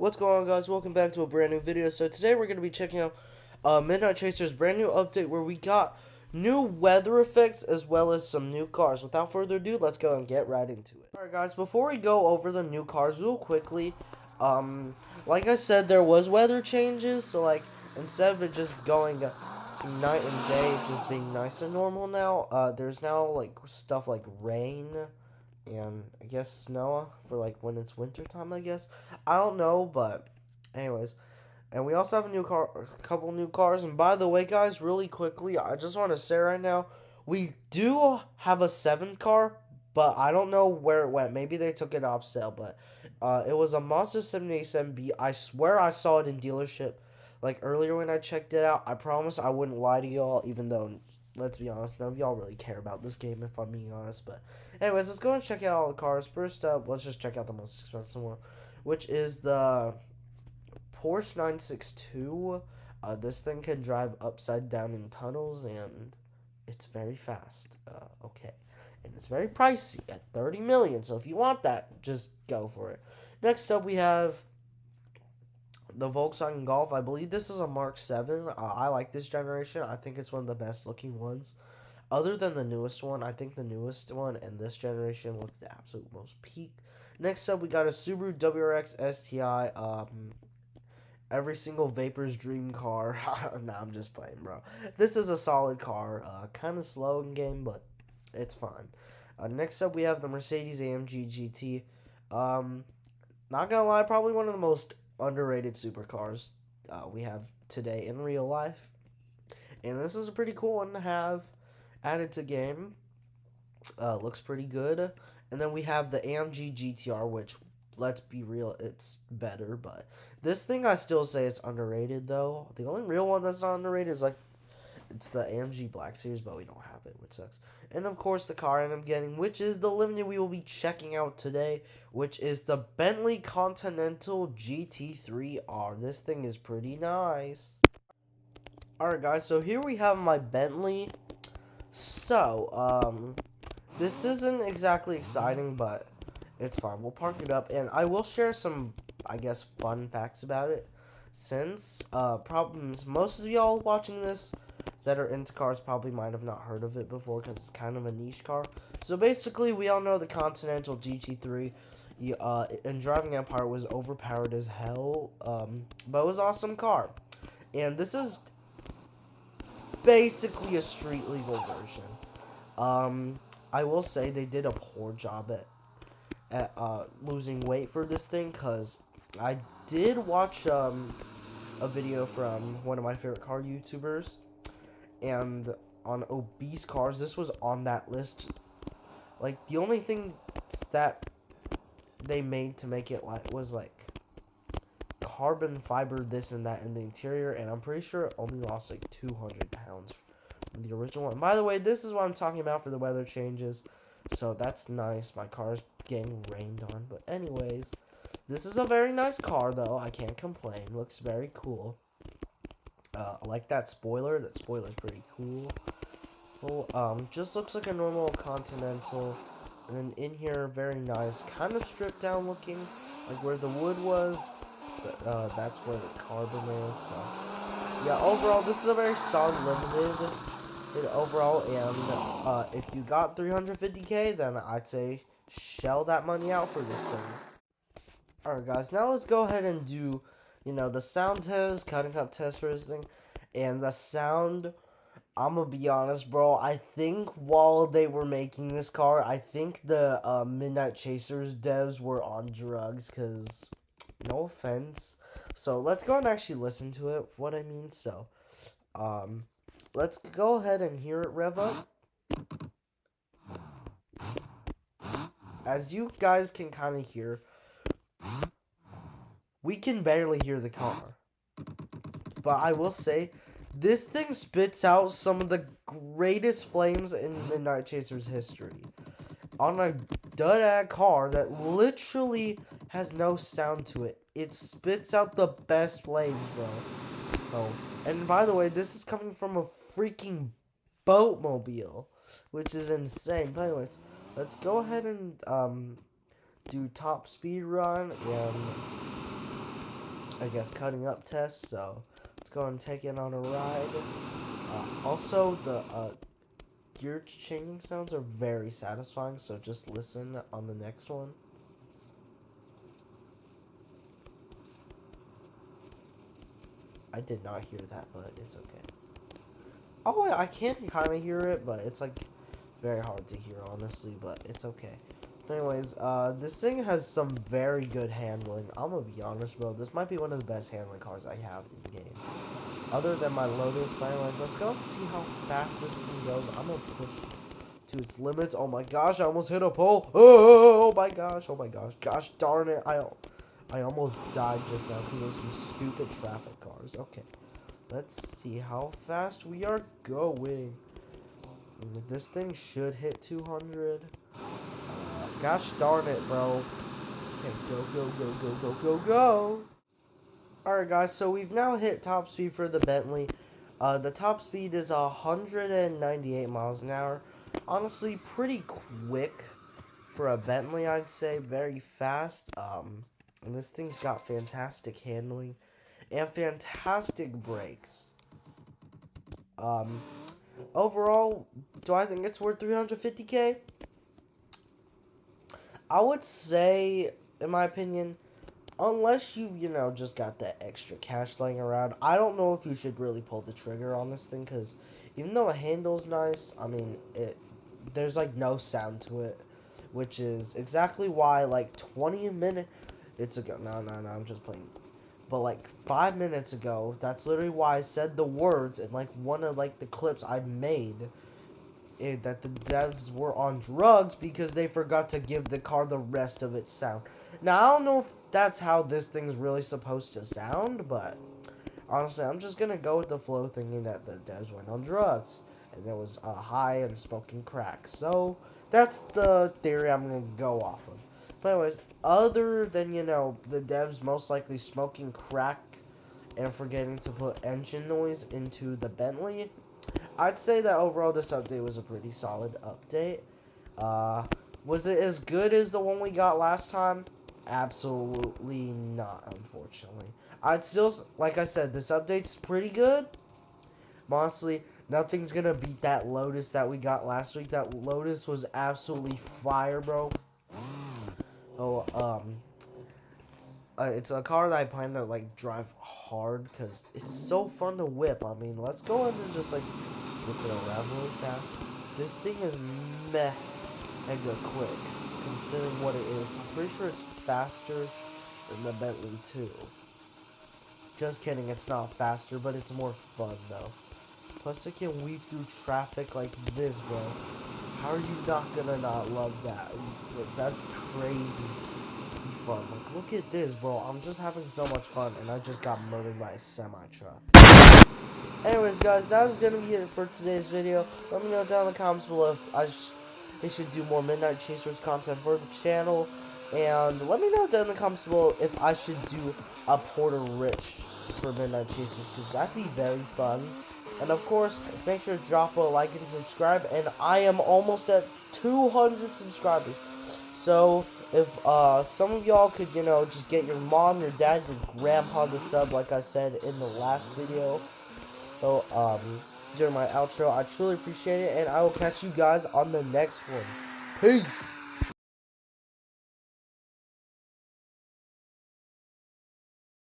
What's going on, guys? Welcome back to a brand new video. So today we're going to be checking out Midnight Chaser's brand new update where we got new weather effects as well as some new cars. Without further ado, let's go and get right into it. Alright guys, before we go over the new cars real quickly, like I said, there was weather changes, so like instead of it just going night and day, just being nice and normal now, there's now like stuff like rain and I guess snow for like when it's winter time, I guess. I don't know, but anyways. And we also have a couple new cars. And by the way, guys, really quickly, I just want to say right now, we do have a 7 car, but I don't know where it went. Maybe they took it off sale, but it was a Mazda 787B. I swear I saw it in dealership like earlier when I checked it out. I promise I wouldn't lie to y'all, even though, let's be honest, none of y'all really care about this game if I'm being honest. But anyways, let's go and check out all the cars. First up, let's just check out the most expensive one, which is the Porsche 962. This thing can drive upside down in tunnels, and it's very fast. Okay, and it's very pricey at 30 million. So if you want that, just go for it. Next up, we have the Volkswagen Golf. I believe this is a Mark 7. I like this generation. I think it's one of the best looking ones. Other than the newest one, I think the newest one and this generation looks the absolute most peak. Next up, we got a Subaru WRX STI. Every single Vapor's dream car. Nah, I'm just playing, bro. This is a solid car. Kind of slow in game, but it's fine. Next up, we have the Mercedes AMG GT. Not gonna lie, probably one of the most underrated supercars we have today in real life. And this is a pretty cool one to have added to game. Looks pretty good. And then we have the AMG GTR, which, let's be real, it's better. But this thing, I still say it's underrated, though. The only real one that's not underrated is, like, it's the AMG Black Series, but we don't have it, which sucks. And, of course, the car I end up getting, which is the limited we will be checking out today, which is the Bentley Continental GT3R. This thing is pretty nice. Alright, guys, so here we have my Bentley. So, this isn't exactly exciting, but it's fine. We'll park it up, and I will share some, I guess, fun facts about it. Since, problems, most of y'all watching this that are into cars probably might have not heard of it before because it's kind of a niche car. So basically, we all know the Continental GT3 in Driving Empire was overpowered as hell, but it was an awesome car. And this is basically a street legal version. I will say they did a poor job at losing weight for this thing, because I did watch a video from one of my favorite car YouTubers, and on obese cars, this was on that list. Like, the only thing that they made to make it like was like carbon fiber, this and that in the interior, and I'm pretty sure it only lost like 200 pounds from the original one. By the way, this is what I'm talking about for the weather changes, so that's nice. My car's getting rained on, but anyways, this is a very nice car, though. I can't complain. Looks very cool. I like that spoiler. That spoiler's pretty cool. Well, just looks like a normal Continental. And then in here, very nice. Kind of stripped down looking, like where the wood was. But, that's where the carbon is. So, yeah, overall, this is a very solid limited overall. And if you got 350K, then I'd say shell that money out for this thing. Alright, guys, now let's go ahead and do, the sound test, cutting up test for this thing. And the sound, I'm gonna be honest, bro, I think while they were making this car, I think the Midnight Chasers devs were on drugs, because, no offense. So, let's go and actually listen to it, what I mean. So, let's go ahead and hear it rev up. As you guys can kind of hear, we can barely hear the car. But I will say, this thing spits out some of the greatest flames in Midnight Chaser's history. On a dud-ad car that literally has no sound to it, it spits out the best flames, bro. Oh, and by the way, this is coming from a freaking boatmobile, which is insane. But anyways, let's go ahead and do top speed run, and I guess, cutting up test. So let's go and take it on a ride. Also, the gear changing sounds are very satisfying. So just listen on the next one. I did not hear that, but it's okay. Oh, I can kind of hear it, but it's like very hard to hear, honestly, but it's okay. But anyways, this thing has some very good handling. I'm gonna be honest, bro. This might be one of the best handling cars I have in the game. Other than my Lotus. But anyways, let's go and see how fast this thing goes. I'm gonna push to its limits. Oh my gosh, I almost hit a pole. Oh my gosh, oh my gosh. Gosh darn it. I almost died just now because of some stupid traffic cars. Okay. Let's see how fast we are going. This thing should hit 200. Gosh darn it, bro. Okay, go, go, go, go, go, go, go. Alright, guys, so we've now hit top speed for the Bentley. The top speed is 198 miles an hour. Honestly, pretty quick for a Bentley, I'd say. Very fast. And this thing's got fantastic handling and fantastic brakes. Overall, do I think it's worth 350K? I would say, in my opinion, unless you just got that extra cash laying around, I don't know if you should really pull the trigger on this thing, because even though it handles nice, I mean, there's like no sound to it, which is exactly why like 20 minutes ago, no, I'm just playing, but like 5 minutes ago, that's literally why I said the words in like one of like the clips I made, that the devs were on drugs because they forgot to give the car the rest of its sound. Now, I don't know if that's how this thing's really supposed to sound, but honestly, I'm just gonna go with the flow thinking that the devs went on drugs, and there was a high and smoking crack. So, that's the theory I'm gonna go off of. But anyways, other than, the devs most likely smoking crack and forgetting to put engine noise into the Bentley, I'd say that overall this update was a pretty solid update. Was it as good as the one we got last time? Absolutely not, unfortunately. I'd still, like I said, this update's pretty good. Honestly, nothing's gonna beat that Lotus that we got last week. That Lotus was absolutely fire, bro. Oh, it's a car that I plan to, like, drive hard, because it's so fun to whip. I mean, let's go in and just, like, whip it around really fast. This thing is mega quick, considering what it is. I'm pretty sure it's faster than the Bentley, too. Just kidding, it's not faster, but it's more fun, though. Plus, it can weave through traffic like this, bro. How are you not gonna not love that? That's crazy fun. Like, look at this, bro. I'm just having so much fun, and I just got murdered by a semi-truck. Anyways, guys, that was gonna be it for today's video. Let me know down in the comments below if they should do more Midnight Chasers content for the channel, and let me know down in the comments below if I should do a Porter Rich for Midnight Chasers, because that'd be very fun. And of course, make sure to drop a like and subscribe, and I am almost at 200 subscribers. So, if some of y'all could, just get your mom, your dad, your grandpa to sub, like I said in the last video, so, during my outro, I truly appreciate it, and I will catch you guys on the next one. Peace!